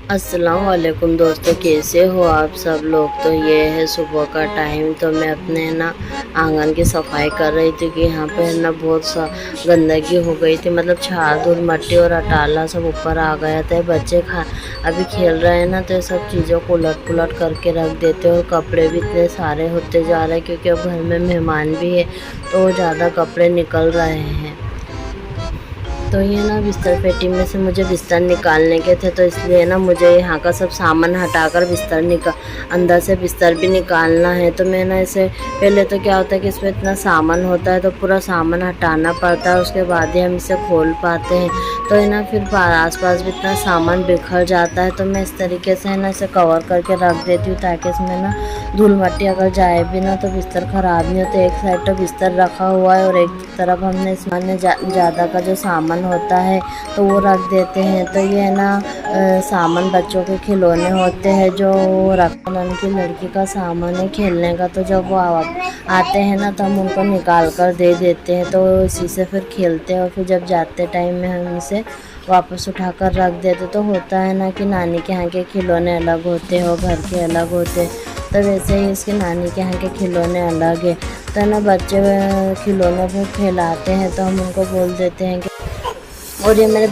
अस्सलाम वालेकुम दोस्तों, कैसे हो आप सब लोग। तो ये है सुबह का टाइम। तो मैं अपने ना आंगन की सफाई कर रही थी कि यहाँ पे ना बहुत सा गंदगी हो गई थी। मतलब छाद और मट्टी और अटाला सब ऊपर आ गया था। बच्चे अभी खेल रहे हैं ना, तो ये सब चीज़ों को उलट पुलट करके रख देते हैं। और कपड़े भी इतने सारे होते जा रहे हैं क्योंकि अब घर में मेहमान भी है, तो ज़्यादा कपड़े निकल रहे हैं। तो ये ना बिस्तर पेटी में से मुझे बिस्तर निकालने के थे, तो इसलिए ना मुझे यहाँ का सब सामान हटाकर अंदर से बिस्तर भी निकालना है। तो मैं ना इसे पहले तो क्या होता है कि इसमें इतना सामान होता है, तो पूरा सामान हटाना पड़ता है, उसके बाद ही हम इसे खोल पाते हैं। तो है ना फिर आसपास भी इतना सामान बिखर जाता है। तो मैं इस तरीके से है ना इसे कवर करके रख देती हूँ, ताकि इसमें ना धूल मट्टी अगर जाए भी ना तो बिस्तर ख़राब नहीं होते। एक साइड तो बिस्तर रखा हुआ है और एक तरफ हमने इसमें ज़्यादा का जो सामान होता है तो वो रख देते हैं। तो ये ना सामान बच्चों के खिलौने होते हैं जो रखन उनकी लड़की का सामान है खेलने का। तो जब वो आते हैं ना तो हम उनको निकाल कर दे देते हैं, तो इसी से फिर खेलते हैं। और फिर जब जाते टाइम में हम इसे वापस उठाकर रख देते। तो होता है ना कि नानी के यहाँ के खिलौने अलग होते हैं और घर के अलग होते हैं, तो वैसे ही इसके नानी के यहाँ के खिलौने अलग है। तो ना बच्चे खिलौनों में खेलाते हैं तो हम उनको बोल देते हैं कि। और ये मेरे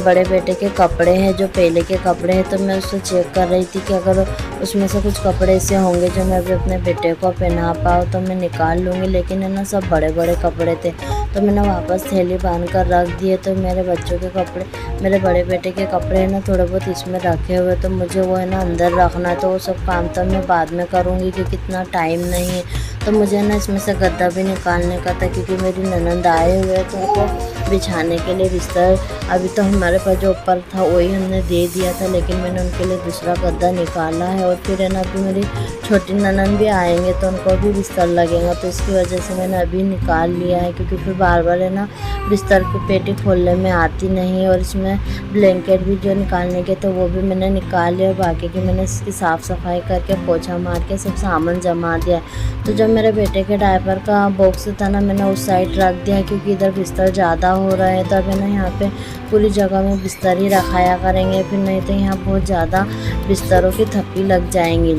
बड़े बेटे के कपड़े हैं, जो पहले के कपड़े हैं। तो मैं उससे चेक कर रही थी कि अगर उसमें से कुछ कपड़े ऐसे होंगे जो मैं अभी अपने बेटे को पहना पाऊँ तो मैं निकाल लूँगी। लेकिन है ना सब बड़े बड़े कपड़े थे, तो मैंने वापस थैली बांध कर रख दिए। तो मेरे बच्चों के कपड़े, मेरे बड़े बेटे के कपड़े हैं ना थोड़े बहुत इसमें रखे हुए, तो मुझे वो है ना अंदर रखना है। तो वो सब काम तो मैं बाद में करूँगी क्योंकि इतना टाइम नहीं है। तो मुझे ना इसमें से गद्दा भी निकालने का था, क्योंकि मेरी ननंद आए हुए तो उनको बिछाने के लिए बिस्तर, अभी तो हमारे पास जो ऊपर था वही हमने दे दिया था, लेकिन मैंने उनके लिए दूसरा गद्दा निकाला है। और फिर है ना अभी मेरी छोटी ननंद भी आएंगे तो उनको भी बिस्तर लगेगा, तो इसकी वजह से मैंने अभी निकाल लिया है। क्योंकि फिर बार बार है ना बिस्तर की पेटी खोलने में आती नहीं। और इसमें ब्लैंकेट भी जो निकालने के थे वो भी मैंने निकाल लिया, और बाकी की मैंने इसकी साफ़ सफाई करके पोछा मार के सब सामान जमा दिया। तो जब मेरे बेटे के डायपर का बॉक्स था ना, मैंने उस साइड रख दिया क्योंकि इधर बिस्तर ज़्यादा हो रहा है। तो अब है ना यहाँ पे पूरी जगह में बिस्तर ही रखाया करेंगे, फिर नहीं तो यहाँ बहुत ज़्यादा बिस्तरों की थप्पी लग जाएंगी।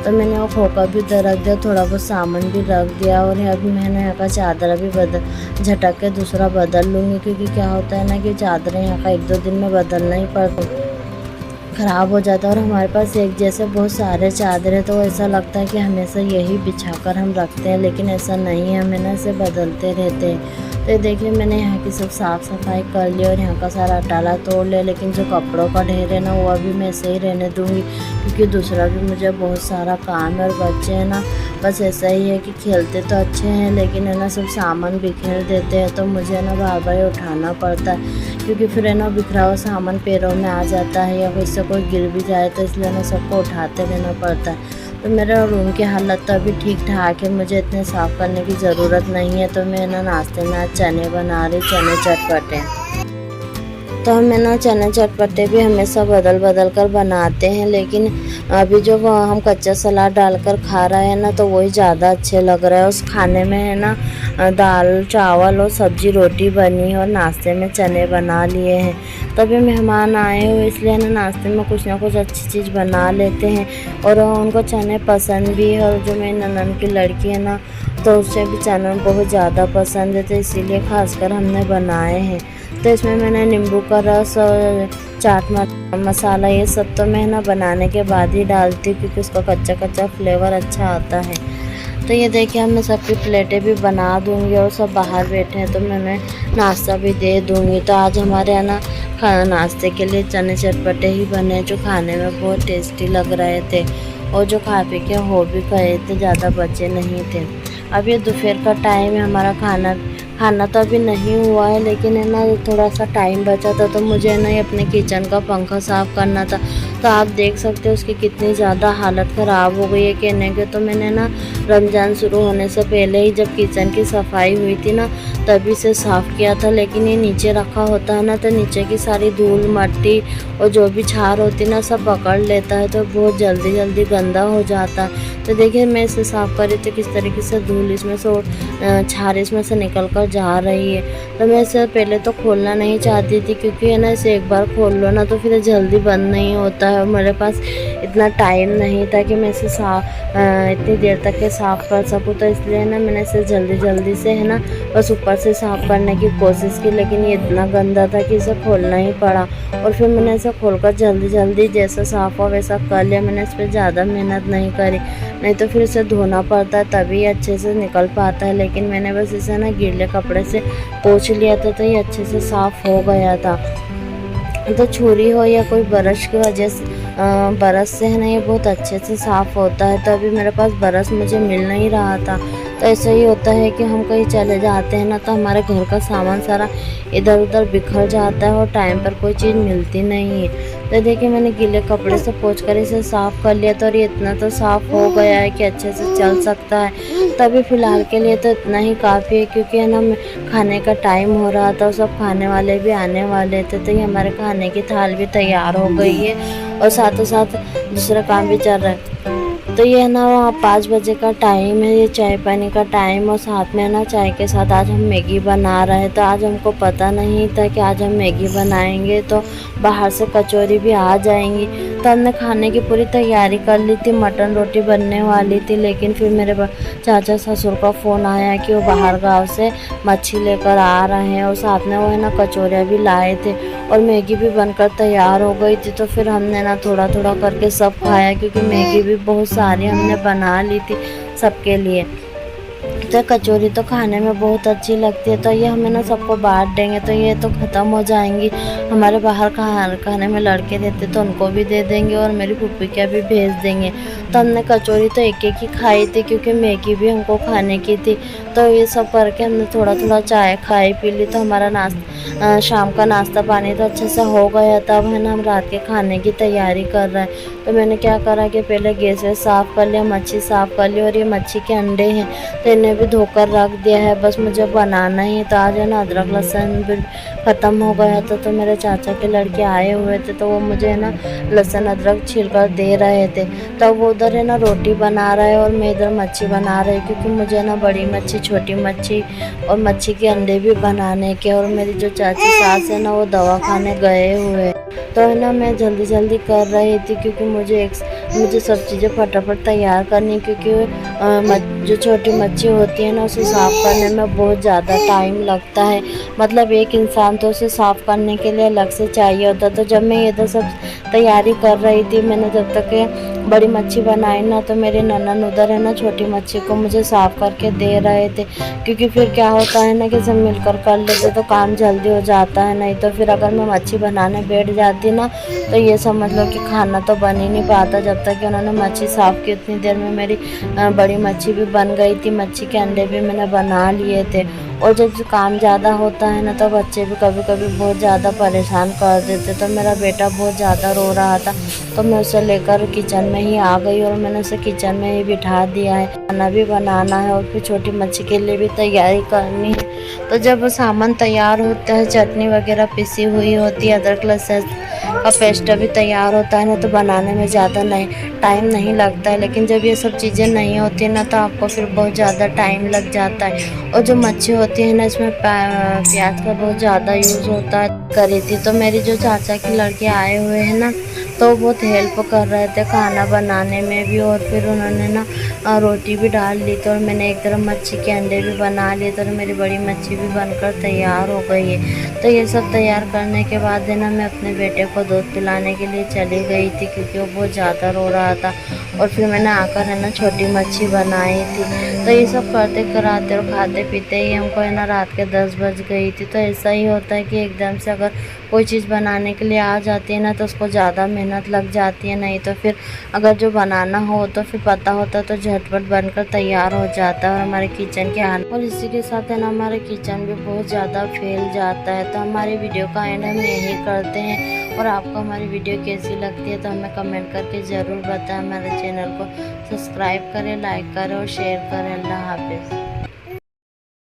तो मैंने वो खोखा भी उधर रख दिया, थोड़ा बहुत सामान भी रख दिया। और अभी मैंने यहाँ का चादर भी झटक के दूसरा बदल लूँगी, क्योंकि क्या होता है ना कि चादरें यहाँ का 1-2 दिन में बदलना ही पड़ता, ख़राब हो जाता है। और हमारे पास एक जैसे बहुत सारे चादर है, तो ऐसा लगता है कि हमेशा यही बिछाकर हम रखते हैं, लेकिन ऐसा नहीं है, हमें ना इसे बदलते रहते हैं। तो ये देखिए मैंने यहाँ की सब साफ़ सफाई कर ली और यहाँ का सारा अटाला तोड़ लिया। लेकिन जो कपड़ों का ढेर है ना वो अभी मैं ऐसे ही रहने दूँगी, क्योंकि दूसरा भी मुझे बहुत सारा काम है। और बच्चे हैं ना बस ऐसा ही है कि खेलते तो अच्छे हैं, लेकिन है ना सब सामान बिखेर देते हैं, तो मुझे ना बार बार उठाना पड़ता है। क्योंकि फिर है ना बिखरा हुआ सामान पैरों में आ जाता है, या फिर इससे कोई गिर भी जाए, तो इसलिए ना सबको उठाते रहना पड़ता है। तो मेरा रूम की हालत तो अभी ठीक ठाक है, मुझे इतने साफ़ करने की ज़रूरत नहीं है। तो मैं ना नाश्ते में आज चने बना रही, चने चटपटे। तो हम ना चने चटपटे भी हमेशा बदल बदल कर बनाते हैं, लेकिन अभी जो हम कच्चा सलाद डालकर खा रहे हैं ना तो वही ज़्यादा अच्छे लग रहा है। उस खाने में है ना दाल चावल और सब्जी रोटी बनी है, और नाश्ते में चने बना लिए हैं। तभी मेहमान आए हुए, इसलिए ना नाश्ते में कुछ ना कुछ अच्छी चीज़ बना लेते हैं। और उनको चने पसंद भी है, और जो मेरी ननद की लड़की है ना तो उसे भी चने बहुत ज़्यादा पसंद है, तो इसीलिए खासकर हमने बनाए हैं। तो इसमें मैंने नींबू का रस और चाट मसाला ये सब तो मैं ना बनाने के बाद ही डालती हूँ, क्योंकि उसका कच्चा कच्चा फ्लेवर अच्छा आता है। तो ये देखिए मैं सबकी प्लेटें भी बना दूँगी, और सब बाहर बैठे हैं तो मैं उन्हें नाश्ता भी दे दूँगी। तो आज हमारे यहाँ ना नाश्ते के लिए चने चटपटे ही बने, जो खाने में बहुत टेस्टी लग रहे थे, और जो खा पी के हो भी गए थे, ज़्यादा बचे नहीं थे। अब ये दोपहर का टाइम है, हमारा खाना तो अभी नहीं हुआ है, लेकिन है ना थोड़ा सा टाइम बचा था, तो मुझे ना ये अपने किचन का पंखा साफ़ करना था। तो आप देख सकते हो उसकी कितनी ज़्यादा हालत ख़राब हो गई है कहने के। तो मैंने ना रमज़ान शुरू होने से पहले ही जब किचन की सफाई हुई थी ना तभी से साफ़ किया था, लेकिन ये नीचे रखा होता है ना तो नीचे की सारी धूल मिट्टी और जो भी छार होती है ना सब पकड़ लेता है, तो बहुत जल्दी जल्दी गंदा हो जाता है। तो देखिए मैं इसे साफ़ कर रही थी किस तरीके से धूल इसमें से छार इसमें से निकल कर जा रही है। तो मैं इसे पहले तो खोलना नहीं चाहती थी क्योंकि है ना इसे एक बार खोल लो ना तो फिर जल्दी बंद नहीं होता है, और मेरे पास इतना टाइम नहीं था कि मैं इसे इतनी देर तक के साफ़ कर सकूँ। तो इसलिए ना मैंने इसे जल्दी जल्दी से है ना बस ऊपर से साफ़ करने की कोशिश की, लेकिन ये इतना गंदा था कि इसे खोलना ही पड़ा। और फिर मैंने इसे खोलकर जल्दी जल्दी जैसा साफ़ हो वैसा कर लिया। मैंने इस पर ज़्यादा मेहनत नहीं करी, नहीं तो फिर इसे धोना पड़ता है तभी अच्छे से निकल पाता है। लेकिन मैंने बस इसे ना गीले कपड़े से पोंछ लिया था तो ये अच्छे से साफ़ हो गया था। तो छुरी हो या कोई ब्रश की वजह से ब्रश से है ना ये बहुत अच्छे से साफ़ होता है। तो अभी मेरे पास ब्रश मुझे मिल नहीं रहा था। तो ऐसा ही होता है कि हम कहीं चले जाते हैं ना तो हमारे घर का सामान सारा इधर उधर बिखर जाता है और टाइम पर कोई चीज़ मिलती नहीं है। तो देखिए मैंने गीले कपड़े से पोंछ कर इसे साफ़ कर लिया था, और ये इतना तो साफ़ हो गया है कि अच्छे से चल सकता है। तभी फ़िलहाल के लिए तो इतना ही काफ़ी है, क्योंकि है ना खाने का टाइम हो रहा था और सब खाने वाले भी आने वाले थे। तो ये हमारे खाने की थाल भी तैयार हो गई है और साथों साथ दूसरा काम भी चल रहा है। तो ये है ना 5 बजे का टाइम है, ये चाय पानी का टाइम, और साथ में ना चाय के साथ आज हम मैगी बना रहे हैं। तो आज हमको पता नहीं था कि आज हम मैगी बनाएंगे, तो बाहर से कचौरी भी आ जाएंगी। तो हमने खाने की पूरी तैयारी कर ली थी, मटन रोटी बनने वाली थी, लेकिन फिर मेरे चाचा ससुर का फ़ोन आया कि वो बाहर गांव से मच्छी लेकर आ रहे हैं, और साथ में वो है ना कचौरियाँ भी लाए थे और मैगी भी बनकर तैयार हो गई थी। तो फिर हमने ना थोड़ा थोड़ा करके सब खाया, क्योंकि मैगी भी बहुत सारी हमने बना ली थी सबके लिए। तो कचौरी तो खाने में बहुत अच्छी लगती है, तो ये हमें ना सबको बांट देंगे तो ये तो ख़त्म हो जाएंगी। हमारे बाहर खाने में लड़के रहते तो उनको भी दे देंगे और मेरी फूफी क्या भी भेज देंगे। तो हमने कचौरी तो एक एक ही खाई थी, क्योंकि मैगी भी हमको खाने की थी। तो ये सब करके हमने थोड़ा थोड़ा चाय खाई पी ली। तो हमारा शाम का नाश्ता पानी तो अच्छे से हो गया था। अब है ना हम रात के खाने की तैयारी कर रहे हैं। तो मैंने क्या करा कि पहले गैस वैस साफ़ कर लिया, मच्छी साफ़ कर ली, और ये मच्छी के अंडे हैं तो इन्हें भी धोकर रख दिया है, बस मुझे बनाना ही। तो आज है ना अदरक लहसुन भी ख़त्म हो गया था, तो मेरे चाचा के लड़के आए हुए थे तो वो मुझे है ना लहसुन अदरक छील कर दे रहे थे। तो वो उधर है ना रोटी बना रहा है और मैं इधर मच्छी बना रही, क्योंकि मुझे ना बड़ी मच्छी छोटी मच्छी और मच्छी के अंडे भी बनाने के। और मेरी जो चाची सास है ना वो दवाखाने गए हुए, तो है ना मैं जल्दी जल्दी कर रही थी, क्योंकि मुझे सब चीज़ें फटाफट तैयार करनी, क्योंकि जो छोटी मच्छी होती है ना उसे साफ़ करने में बहुत ज़्यादा टाइम लगता है। मतलब एक इंसान तो उसे साफ़ करने के लिए अलग से चाहिए होता। तो जब मैं इधर सब तैयारी कर रही थी, मैंने जब तक बड़ी मच्छी बनाई ना तो मेरे ननद उधर है ना छोटी मच्छी को मुझे साफ़ करके दे रहे थे, क्योंकि फिर क्या होता है ना कि सब मिलकर कर लेते तो काम जल्दी हो जाता है। नहीं तो फिर अगर मैं मच्छी बनाने बैठ जाती ना तो ये समझ लो कि खाना तो बन ही नहीं पाता। जब तक कि उन्होंने मच्छी साफ़ की उतनी देर में मेरी बड़ी मच्छी भी बन गई थी, मच्छी के अंडे भी मैंने बना लिए थे। और जब काम ज़्यादा होता है ना तो बच्चे भी कभी कभी बहुत ज़्यादा परेशान कर देते। तो मेरा बेटा बहुत ज़्यादा रो रहा था, तो मैं उसे लेकर किचन में ही आ गई और मैंने उसे किचन में ही बिठा दिया है। खाना भी बनाना है और फिर छोटी मच्छी के लिए भी तैयारी करनी है। तो जब वो सामान तैयार होता है, चटनी वगैरह पिसी हुई होती है, अदरक लहसुन का पेस्ट भी तैयार होता है ना, तो बनाने में ज़्यादा टाइम नहीं लगता है। लेकिन जब ये सब चीज़ें नहीं होती ना तो आपको फिर बहुत ज़्यादा टाइम लग जाता है। और जो मच्छी होती है ना इसमें प्याज का बहुत ज़्यादा यूज़ होता है। करी थी तो मेरी जो चाचा के लड़के आए हुए हैं ना तो बहुत हेल्प कर रहे थे खाना बनाने में भी, और फिर उन्होंने ना रोटी भी डाल ली थी और मैंने एक तरफ मच्छी के अंडे भी बना लिए, तो मेरी बड़ी मच्छी भी बनकर तैयार हो गई है। तो ये सब तैयार करने के बाद है ना मैं अपने बेटे को दूध पिलाने के लिए चली गई थी, क्योंकि वो बहुत ज़्यादा रो रहा था। और फिर मैंने आकर है ना छोटी मच्छी बनाई थी। तो ये सब करते कराते और खाते पीते ही हमको है ना रात के 10 बज गई थी। तो ऐसा ही होता है कि एकदम से अगर कोई चीज़ बनाने के लिए आ जाती है ना तो उसको ज़्यादा मेहनत लग जाती है। नहीं तो फिर अगर जो बनाना हो तो फिर पता होता तो झटपट बनकर तैयार हो जाता है। और हमारे किचन के हाल और इसी के साथ है ना हमारे किचन भी बहुत ज़्यादा फैल जाता है। तो हमारी वीडियो का एंड हम यही करते हैं। और आपको हमारी वीडियो कैसी लगती है तो हमें कमेंट करके ज़रूर बताएं। हमारे चैनल को सब्सक्राइब करें, लाइक करें और शेयर करें। अल्लाह हाफिज़।